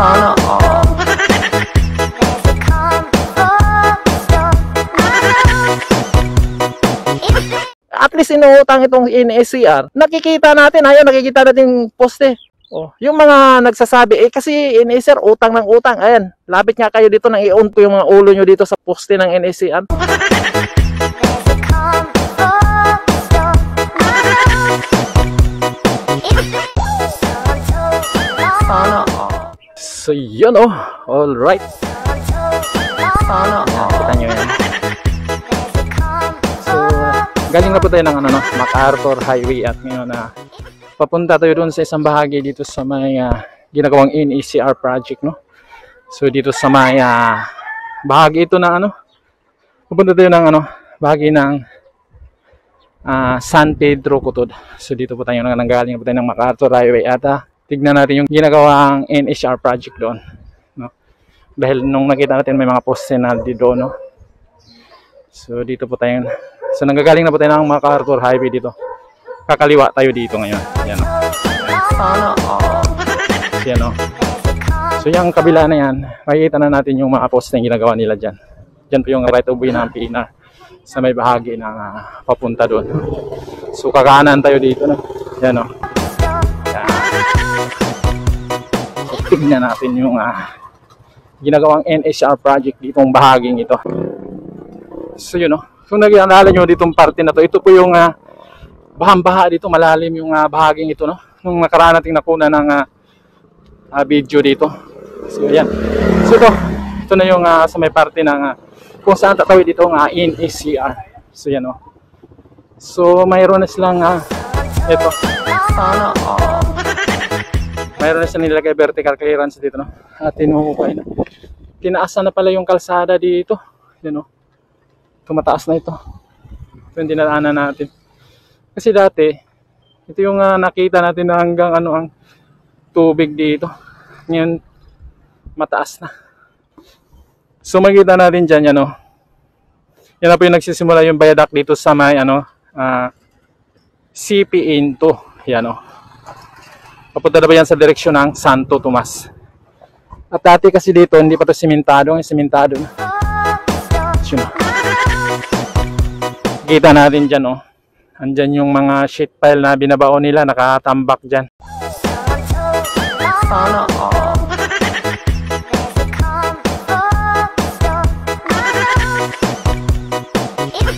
Sana all. At least inuutang itong NSCR. Nakikita natin, ayan, nakikita natin yung poste. Oh, yung mga nagsasabi, kasi NSCR, utang ng utang. Ayan, lapit nga kayo dito nang i-on ko yung mga ulo nyo dito sa poste ng NSCR. So, yun oh. Alright. Kita nyo yan. Galing na po tayo ng MacArthur Highway at ngayon papunta tayo doon sa isang bahagi dito sa may ginagawang NECR project, no? So dito sa may bahagi ito ng pupunta tayo ng bahagi ng San Pedro Cotod. So dito po tayo nanggaling po tayo ng MacArthur Highway at tignan natin yung ginagawang NECR project doon, no? Dahil nung nakita natin may mga poste na dito, no? So dito po tayo. So nanggagaling na po tayo ng MacArthur Highway dito. Kakaliwa tayo dito ngayon. Yan o. Yan o. So yung kabila na yan, makikita na natin yung mga poste na ginagawa nila dyan. Dyan po yung right of way ng PNR sa may bahagi ng papunta doon. So kakaanan tayo dito, no? Yan o. Yan. So tignan natin yung ginagawang NHR project ditong bahaging ito. So yun o. Kung nag-aalala nyo ditong parte na to, ito po yung bahang-baha dito, malalim yung bahaging ito, no? Nung nakaraan nating nakuna ng video dito. So yan. So ito na yung sa may parte ng kung saan tatawid dito ng NECR. So yan o. So mayroon na silang ito. Mayroon na silang nilagay vertical clearance dito, no? At tinuhukay na. Tinaasan na pala yung kalsada dito. Yan o. Tumataas na ito. Ito yung dinadaanan natin. Kasi dati, ito yung nakita natin na hanggang ang tubig dito. Ngayon, mataas na. So makikita natin dyan, yan o. Yan na po yung nagsisimula yung viaduct dito sa may CP into. Yan o. Papunta na ba yan sa direksyon ng Santo Tomas. At dati kasi dito, hindi pa ito simentado. Ang simentado na. Yun o. Kita natin dyan, oh. Andyan yung mga sheet pile na binabaon nila, nakatambak dyan.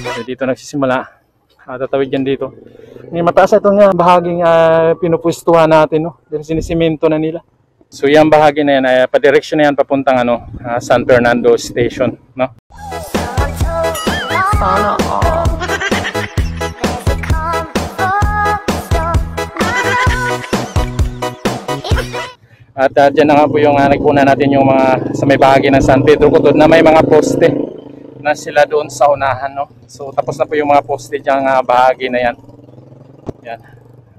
So, dito nagsisimula. Tatawid dyan dito. May mataas itong bahaging pinupwestuhan natin, no? Dahil sinisimento na nila. So, yung bahagi na yan, padireksyon na yan papuntang San Fernando Station, no? At dyan na nga po yung nagpuna natin yung mga sa may bahagi ng San Pedro Cotod na may mga poste na sila doon sa unahan, no? So tapos na po yung mga poste dyan bahagi na yan. Yan.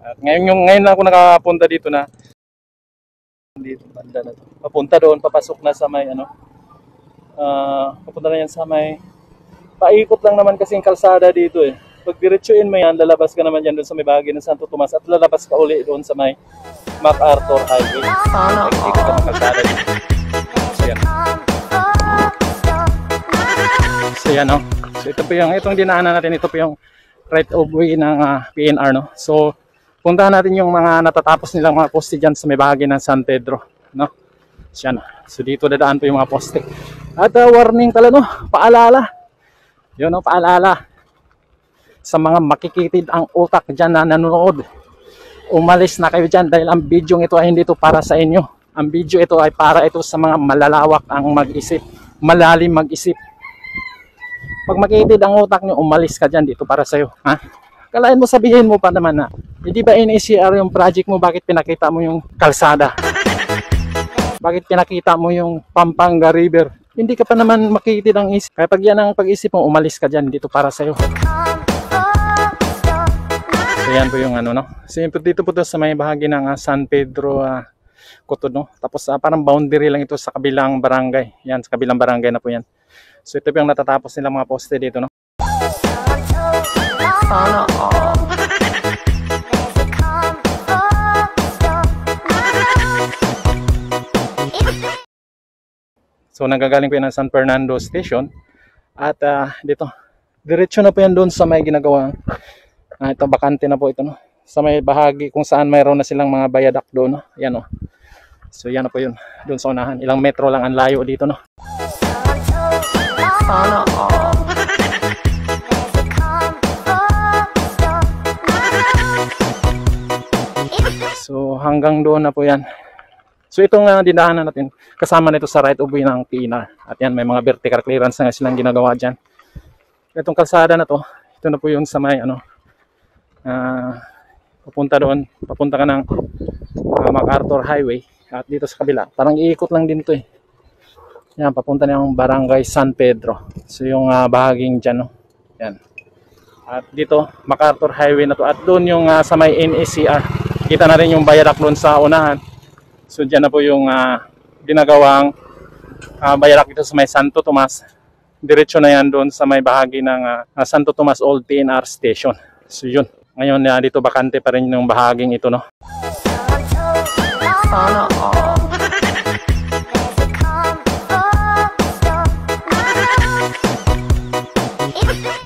At ngayon lang ako nakapunta dito na dito banda na to. Papunta doon, papasok na sa may papunta na yan sa may paikot lang naman kasing kalsada dito eh. Pag diretsuin mo yan, lalabas ka naman yan doon sa may bahagi ng Santo Tomas at lalabas ka uli doon sa may MacArthur Highway. Nag-ikot ka ng kalsada dito. So yan. So yan o. So ito po yung, itong dinaanan natin, ito po yung right of way ng PNR, no? So puntahan natin yung mga natatapos nilang mga poste dyan sa may bahagi ng San Pedro, no? So yan. So dito dadaan po yung mga poste. At warning pala, no? Paalala. Yun o, paalala. Sa mga makikitid ang utak dyan na nanonood, umalis na kayo dyan dahil ang video ito ay hindi ito para sa inyo. Ang video ito ay para ito sa mga malalawak ang mag-isip, malalim mag-isip. Pag makikitid ang utak nyo, umalis ka dyan, dito para sa'yo. Ha? Kalain mo, sabihin mo pa naman na, hindi ba NECR yung project mo, bakit pinakita mo yung kalsada? Bakit pinakita mo yung Pampanga River? Hindi ka pa naman makikitid ang isip. Kaya pag yan ang pag-isip mo, umalis ka dyan, dito para sa'yo. So yan po yung no. So dito po to sa may bahagi ng San Pedro Cotod, no. Tapos parang boundary lang ito sa kabilang barangay. Yan, sa kabilang barangay na po yan. So ito po yung natatapos nilang mga poste dito, no. Sana all. So nanggagaling po yan ng San Fernando Station. At dito, diretso na po yan doon sa may ginagawang ito, bakante na po ito, no? Sa may bahagi kung saan mayroon na silang mga viaduct doon, no? Yan, no? So yan na po yun, doon sa unahan. Ilang metro lang ang layo dito, no? Sana all. So hanggang doon na po yan. So itong dinaanan natin, kasama nito sa right of way ng PNR. At yan, may mga vertical clearance na silang ginagawa dyan. Itong kalsada na to, ito na po yung sa may papunta doon, papunta ka ng MacArthur Highway. At dito sa kabila, parang iikot lang din to eh. Yan, papunta na yung Barangay San Pedro. So yung bahaging dyan, no? Yan. At dito, MacArthur Highway na to. At doon yung sa may NACR. Kita na rin yung viaduct doon sa unahan. So dyan na po yung ginagawang viaduct dito sa may Santo Tomas. Diretso na yan doon sa may bahagi ng Santo Tomas Old PNR Station. So yun. Ngayon dito bakante pa rin yung bahaging ito, no? Sana all.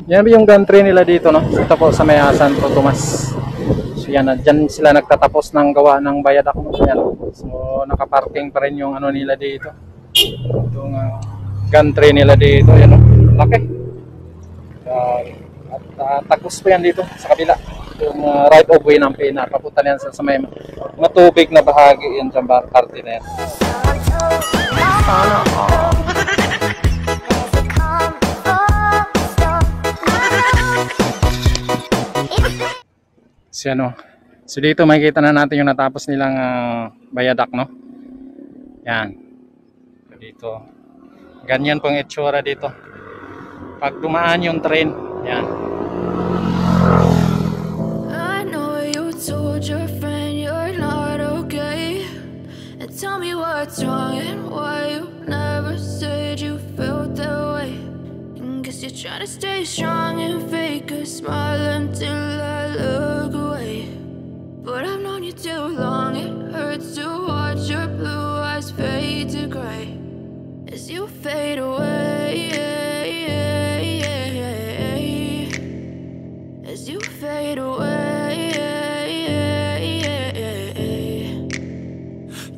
Yan yung gantry nila dito, no? Ito po sa may Santo Tomas. So yan, dyan sila nagtatapos ng gawa ng viaduct, no? Yan. So nakaparking pa rin yung ano nila dito. Itong gantry nila dito, yan, no? Laki. At tagos pa yan dito sa kabila. Yung right of way ng PNR. Papunta yan sa may matubig na bahagi yan dyan, parte na yan. Sana all. So dito makikita na natin yung natapos nilang viaduct, no? Yan. So dito. Ganyan pong itsura dito. Pag dumaan yung train, yan. I know you told your friend you're not okay. And tell me what's wrong and why you never said you felt that way. And guess you're trying to stay strong and fake a smile until I look away. But I've known you too long, it hurts to watch your blue eyes fade to gray as you fade away, as you fade away.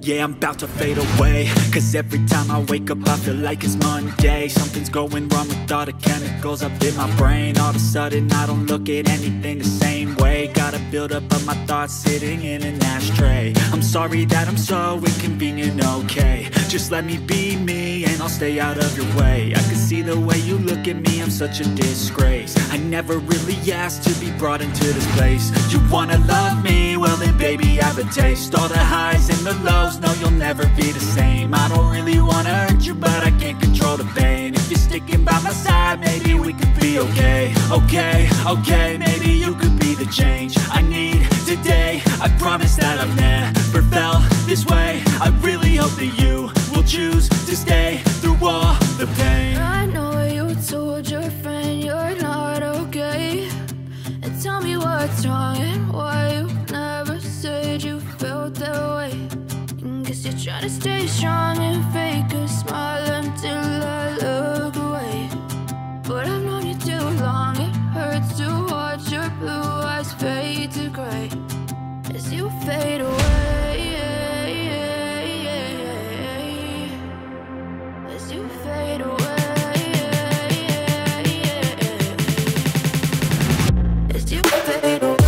Yeah, I'm about to fade away, cause every time I wake up I feel like it's Monday. Something's going wrong with all the chemicals up in my brain. All of a sudden I don't look at anything the same way. Got a build up of my thoughts sitting in an ashtray. I'm sorry that I'm so inconvenient, okay. Just let me be me and I'll stay out of your way. I can see the way you look at me, I'm such a disgrace. I never really asked to be brought into this place. You wanna love me? Well then baby I have a taste. All the highs and the lows, no you'll never be the same. I don't really wanna hurt you but I can't control the pain. If you're sticking by my side, maybe we could be okay. Okay, maybe you could be the change I need today. I promise that I've never felt this way. I really hope that you will choose to stay through all the pain. I know you told your friend you're not okay. And tell me what's wrong and why you never said you felt that way. And guess you're trying to stay strong and fake a smile until I look away. But I've known you too long, it hurts to watch your blue eyes fade to gray as you fade away, as you fade away, as you fade away. As you fade away.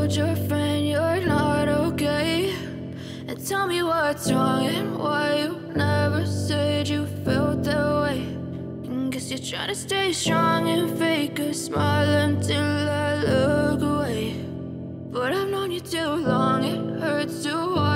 told your friend you're not okay? And tell me what's wrong and why you never said you felt that way. And guess you're trying to stay strong and fake a smile until I look away. But I've known you too long, it hurts to watch